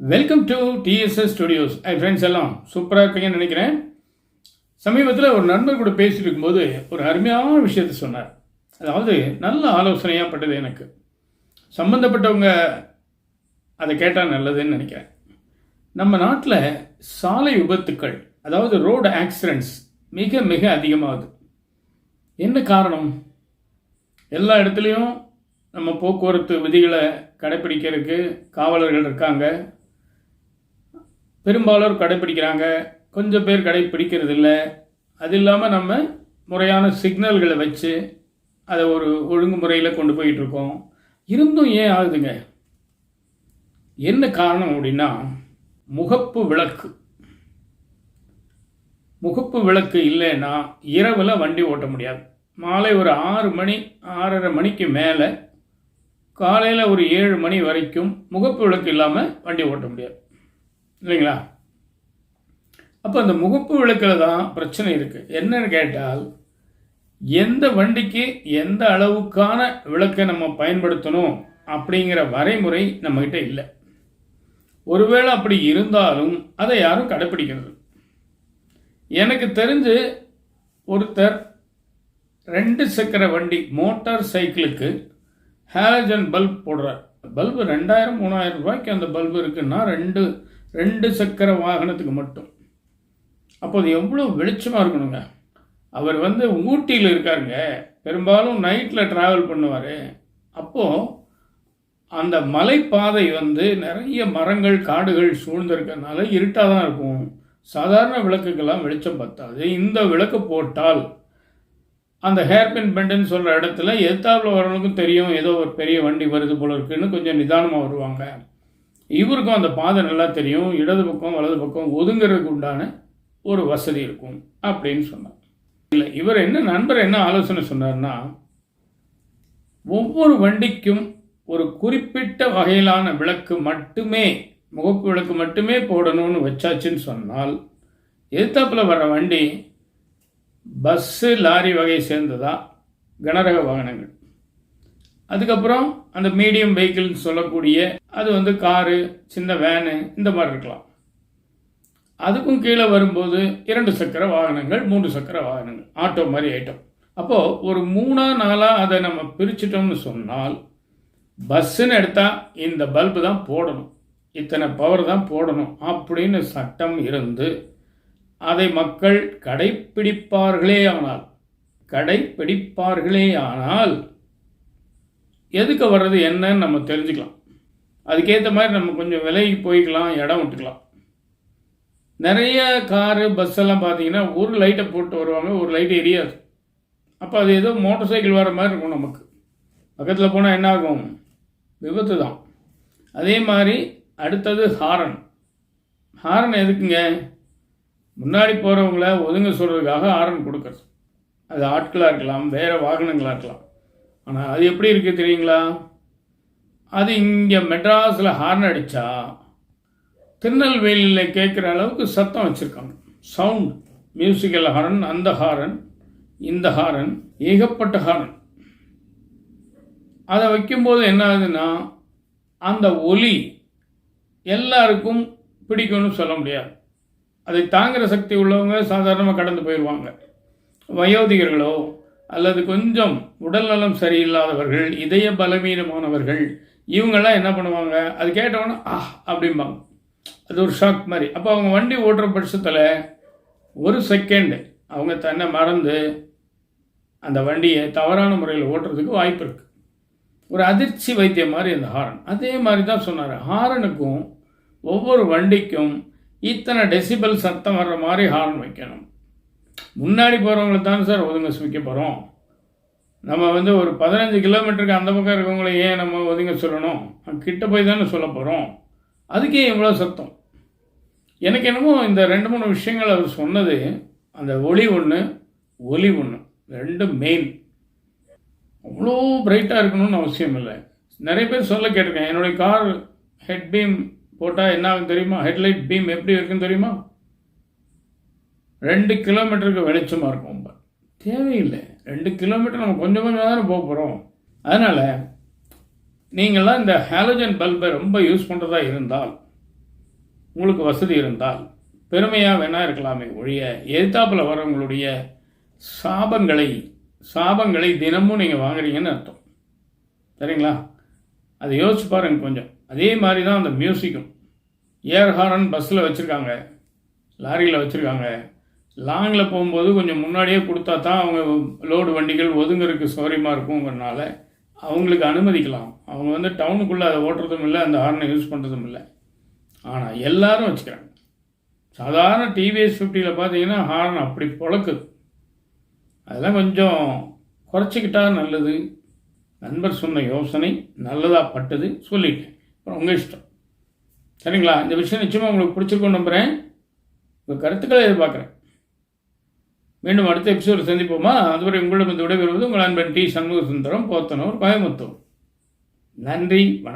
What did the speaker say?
Welcome to TDS studios. Friends எல்லாம் சூப்பராக இருப்பீங்கன்னு நினைக்கிறேன். சமீபத்தில் ஒரு நண்பர் கூட பேசிட்டு இருக்கும்போது ஒரு அருமையான விஷயத்த சொன்னார். அதாவது நல்ல ஆலோசனையாக பட்டது எனக்கு. சம்மந்தப்பட்டவங்க அதை கேட்டால் நல்லதுன்னு நினைக்கிறேன். நம்ம நாட்டில் சாலை விபத்துக்கள், அதாவது ரோடு ஆக்சிடென்ட்ஸ் மிக மிக அதிகமாகுது. என்ன காரணம்? எல்லா இடத்துலையும் நம்ம போக்குவரத்து விதிகளை கடைப்பிடிக்கிறதுக்கு காவலர்கள் இருக்காங்க. பெரும்பாலோர் கடைப்பிடிக்கிறாங்க, கொஞ்சம் பேர் கடைப்பிடிக்கிறது இல்லை. அது இல்லாமல் நம்ம முறையான சிக்னல்களை வச்சு அதை ஒரு ஒழுங்குமுறையில் கொண்டு போயிட்டுருக்கோம். இருந்தும் ஏன் ஆகுதுங்க? என்ன காரணம் அப்படின்னா, முகப்பு விளக்கு. முகப்பு விளக்கு இல்லைன்னா இரவில் வண்டி ஓட்ட முடியாது. மாலை ஒரு 6 மணி 6:30 மணிக்கு மேலே காலையில் ஒரு 7 மணி வரைக்கும் முகப்பு விளக்கு இல்லாமல் வண்டி ஓட்ட முடியாது, இல்லைங்களா? அப்போ அந்த முகப்பு விளக்கில் தான் பிரச்சனை இருக்குது. என்னன்னு கேட்டால், எந்த வண்டிக்கு எந்த அளவுக்கான விளக்கை நம்ம பயன்படுத்தணும் அப்படிங்கிற வரைமுறை நம்மகிட்ட இல்லை. ஒருவேளை அப்படி இருந்தாலும் அதை யாரும் கடைப்பிடிக்கிறது. எனக்கு தெரிஞ்சு ஒருத்தர் 2 சக்கர வண்டி மோட்டார் சைக்கிளுக்கு ஹாலஜன் பல்ப் போடுறார். பல்பு 2000-3000 ரூபாய்க்கு அந்த பல்பு இருக்குன்னா 2 சக்கர வாகனத்துக்கு மட்டும். அப்போ அது எவ்வளோ வெளிச்சமாக இருக்கணுங்க. அவர் ஊட்டியில் இருக்காருங்க, பெரும்பாலும் நைட்டில் ட்ராவல் பண்ணுவார். அப்போது அந்த மலைப்பாதை நிறைய மரங்கள் காடுகள் சூழ்ந்திருக்கிறதுனால இருட்டாக தான் இருக்கும். சாதாரண விளக்குக்கெல்லாம் வெளிச்சம் பத்தாது. இந்த விளக்கு போட்டால் அந்த ஹேர்பின் பெண்டுன்னு சொல்கிற இடத்துல எத்தாப்பில் வரவங்களுக்கும் தெரியும், ஏதோ ஒரு பெரிய வண்டி வருது போல இருக்குன்னு கொஞ்சம் நிதானமாக வருவாங்க. இவருக்கும் அந்த பாதை நல்லா தெரியும், இடது பக்கம் வலது பக்கம் ஒதுங்கிறதுக்கு உண்டான ஒரு வசதி இருக்கும் அப்படின்னு சொன்னார். இல்லை, இவர் நண்பர் என்ன ஆலோசனை சொன்னார்னா, ஒவ்வொரு வண்டிக்கும் ஒரு குறிப்பிட்ட வகையிலான விளக்கு மட்டுமே, முகப்பு விளக்கு மட்டுமே போடணும்னு வச்சாச்சுன்னு சொன்னால், எதிர்த்தாப்பில் வர்ற வண்டி பஸ்ஸு லாரி வகையை சேர்ந்ததா, கனரக வாகனங்கள், அதுக்கப்புறம் அந்த மீடியம் வெஹிக்கிள்னு சொல்லக்கூடிய அது காரு, சின்ன வேனு, இந்த மாதிரி இருக்கலாம். அதுக்கும் கீழே வரும்போது 2 சக்கர வாகனங்கள், 3 சக்கர வாகனங்கள், ஆட்டோ மாதிரி ஐட்டம். அப்போது ஒரு 3-4 அதை நம்ம பிரிச்சிட்டோம்னு சொன்னால், பஸ்ஸுன்னு எடுத்தால் இந்த பல்பு தான் போடணும், இத்தனை பவர் தான் போடணும் அப்படின்னு சட்டம் இருந்து அதை மக்கள் கடைப்பிடிப்பார்களே ஆனால் எதுக்கு வர்றது என்னன்னு நம்ம தெரிஞ்சுக்கலாம். அதுக்கேற்ற மாதிரி நம்ம கொஞ்சம் விலைக்கு போய்க்கலாம், இடம் விட்டுக்கலாம். நிறைய காரு பஸ்ஸெல்லாம் பார்த்தீங்கன்னா ஒரு லைட்டை போட்டு வருவாங்க, ஒரு லைட்டு எரியாது. அப்போ அது ஏதோ மோட்டார் சைக்கிள் வர மாதிரி இருக்கும். நமக்கு பக்கத்தில் போனால் என்ன ஆகும்? விபத்து தான். அதே மாதிரி அடுத்தது ஹாரன் எதுக்குங்க? முன்னாடி போகிறவங்கள ஒதுங்க சொல்கிறதுக்காக ஹாரன் கொடுக்குறது. அது ஆட்களாக இருக்கலாம், வேறு வாகனங்களாக இருக்கலாம். ஆனால் அது எப்படி இருக்குது தெரியுங்களா? அது இங்கே மெட்ராஸில் ஹார்ன் அடித்தா திருநெல்வேலியில் கேட்குற அளவுக்கு சத்தம் வச்சுருக்காங்க. சவுண்ட், மியூசிக்கல் ஹாரன், அந்த ஹாரன், இந்த ஹாரன், ஏகப்பட்ட ஹாரன். அதை வைக்கும்போது என்ன ஆகுதுன்னா, அந்த ஒலி எல்லாருக்கும் பிடிக்கும்னு சொல்ல முடியாது. அதை தாங்குகிற சக்தி உள்ளவங்க சாதாரணமாக கடந்து போயிடுவாங்க. வயோதிகர்களோ அல்லது கொஞ்சம் உடல்நலம் சரியில்லாதவர்கள், இதய பலவீனமானவர்கள், இவங்கெல்லாம் என்ன பண்ணுவாங்க? அது கேட்டவொன்னே அப்படிம்பாங்க. அது ஒரு ஷாக் மாதிரி. அப்போ அவங்க வண்டி ஓட்டுற பட்சத்தில் ஒரு செகண்ட் அவங்க தன்னை மறந்து அந்த வண்டியை தவறான முறையில் ஓட்டுறதுக்கு வாய்ப்பு இருக்குது. ஒரு அதிர்ச்சி வைத்தியம் மாதிரி அந்த ஹாரன். அதே மாதிரி தான் சொன்னார். ஹாரனுக்கும் ஒவ்வொரு வண்டிக்கும் இத்தனை டெசிபல் சத்தம் வர்ற மாதிரி ஹாரன் வைக்கணும். முன்னாடி போகிறவங்களை தான் சார் ஒதுங்க வைக்க போகிறோம். நம்ம ஒரு 15 கிலோமீட்டருக்கு அந்த பக்கம் இருக்கவங்கள ஏன் நம்ம ஒதுங்க சொல்லணும்? கிட்ட போய் தானே சொல்ல போகிறோம். அதுக்கே இவ்வளோ சத்தம். எனக்கு என்னமோ இந்த 2-3 விஷயங்கள் அவர் சொன்னது, அந்த ஒளி ஒன்று, ஒலி ஒன்று, 2 மெயின். அவ்வளோ பிரைட்டாக இருக்கணும்னு அவசியம் இல்லை. நிறைய பேர் சொல்ல கேட்டிருக்கேன், என்னுடைய கார் ஹெட் பீம் போட்டால் என்ன ஆகும் தெரியுமா? ஹெட்லைட் பீம் எப்படி இருக்குன்னு தெரியுமா? 2 கிலோமீட்டருக்கு வெளிச்சமாக இருக்கும். தேவையில்லை. 2 கிலோமீட்டர் நம்ம கொஞ்சம் தானே போக போகிறோம். அதனால் நீங்கள்லாம் இந்த ஹாலஜன் பல்பை ரொம்ப யூஸ் பண்ணுறதா இருந்தால் உங்களுக்கு வசதி இருந்தால் பெருமையாக வேணா இருக்கலாமே ஒழிய எதிர்த்தாப்பில் வரவங்களுடைய சாபங்களை தினமும் நீங்கள் வாங்குறீங்கன்னு அர்த்தம். சரிங்களா? அதை யோசிச்சு பாருங்க கொஞ்சம். அதே மாதிரி தான் அந்த மியூசிக்கும். ஏர் ஹாரன் பஸ்ஸில் வச்சுருக்காங்க, லாரியில் வச்சுருக்காங்க. லாங்கில் போகும்போது கொஞ்சம் முன்னாடியே கொடுத்தா தான் அவங்க லோடு வண்டிகள் ஒதுங்கிறதுக்கு சௌகரியமாக இருக்குங்கிறனால அவங்களுக்கு அனுமதிக்கலாம். அவங்க டவுனுக்குள்ளே அதை ஓட்டுறதும் இல்லை, அந்த ஹார்னை யூஸ் பண்ணுறதும் இல்லை. ஆனால் எல்லாரும் வச்சுக்கிறாங்க. சாதாரண டிவிஎஸ் 50ல் பார்த்தீங்கன்னா ஹார்ன் அப்படி பொழக்குது. அதெல்லாம் கொஞ்சம் குறைச்சிக்கிட்டால் நல்லது. நண்பர் சொன்ன யோசனை நல்லதாக பட்டது, சொல்லிட்டேன். அப்புறம் உங்கள் இஷ்டம். சரிங்களா? இந்த விஷயம் நிச்சயமாக உங்களுக்கு பிடிச்சிருக்கோன்னு நம்புகிறேன். உங்கள் கருத்துக்களை எதிர்பார்க்குறேன். மீண்டும் அடுத்த எபிசோடு சந்திப்போமா? அதுவரை உங்களிடம் விடைபெறுவது உங்கள் அன்பன் டி. சண்முக சுந்தரம், போத்தனூர், கோயம்புத்தூர். நன்றி, வணக்கம்.